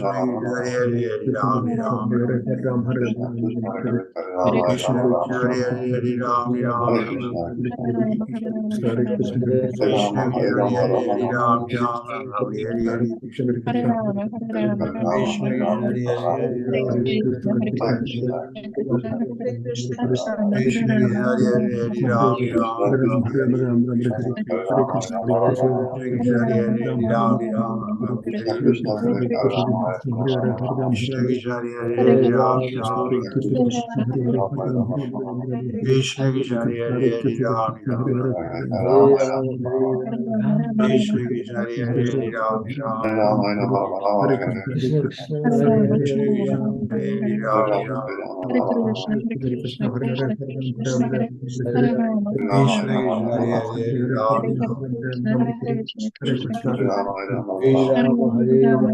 Hare Ram Ram Ram Hare Ram, Hare Ram, Hare Krishna Krishna, Krishna Krishna, Hare Hare Hare Ram Ram Hare Ram Krishna, Hare Krishna, Hare Krishna Rama, Hare Krishna Hare Rama, Hare Rama, Hare Rama, Ram Ram Ram Ram Hare Hare Hare Krishna, Krishna, Hare Rama, Krishna Hare Krishna Rama, Hare Hare Rama, Hare Ram Hare Ram Krishna, Hare Krishna, Hare Krishna, Krishna Krishna, Krishna Krishna Hare Hare Hare Ram Hare Ram Krishna, Ram Krishna Hare Hare Hare Rama, Hare Rama, Rama, Krishna Krishna Hare Hare Ram Ram Ram Krishna, Hare Krishna, Hare Hare Rama, Hare Rama, Krishna Krishna Hare Hare Ram Ram Hare Rama, Krishna Krishna Hare Hare Ram Ram Hare Rama, Krishna Krishna Hare Hare Ram Hare Ram Rama, Hare Rama, Rama, Krishna Krishna Hare Hare Ram Rama, Ram Hare Rama, Rama, Hare Rama, Krishna Hare Rama, Krishna Hare Rama, Hare Ram Ram Hare Rama, Hare Rama, Hare Rama, Rama, Hare Rama, Hare Krishna, Hare Hare Krishna, Rama, Hare Rama, Krishna Rama, Krishna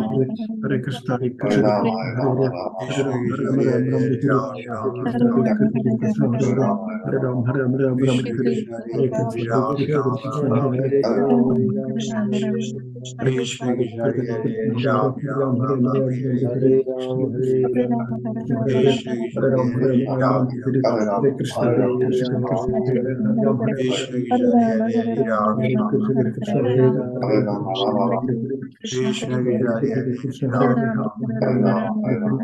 Hare Hare Ram Ram Hare Rama, Hare Rama, Krishna Krishna Hare Hare Ram Ram Ram Hare Hare Hare Rama, Krishna Krishna Hare Hare Ram Ram Ram Hare Hare Hare Rama, Hare Krishna Krishna Hare Krishna, Hare Ram Ram Hare Rama, Hare Hare Rama, Krishna Krishna Hare Hare Ram Ram Hare Rama, Rama, Krishna Krishna Hare Hare Ram Ram Hare Rama, Hare Rama,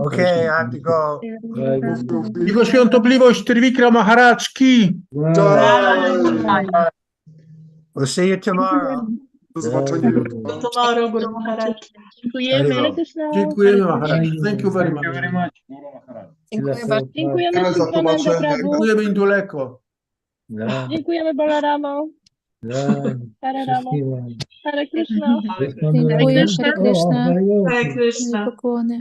Okay, I have to go. Jego świątobliwość Trivikrama Maharajki. We'll see you tomorrow. Do zobaczenia jutro. Tomorrow, Guru Maharaj. Dziękujemy. Hare Krishna. Dziękujemy Maharaj. Thank you very much. Dziękuję bardzo. Dziękujemy Tyle za Śrimad tłumaczenie. Prabhu. Dziękujemy Induleko. Dziękujemy Balaramo. Hare Ramo. Hare Krishna. Dziękuję, Hare Krishna. Hare Krishna. Pokłony.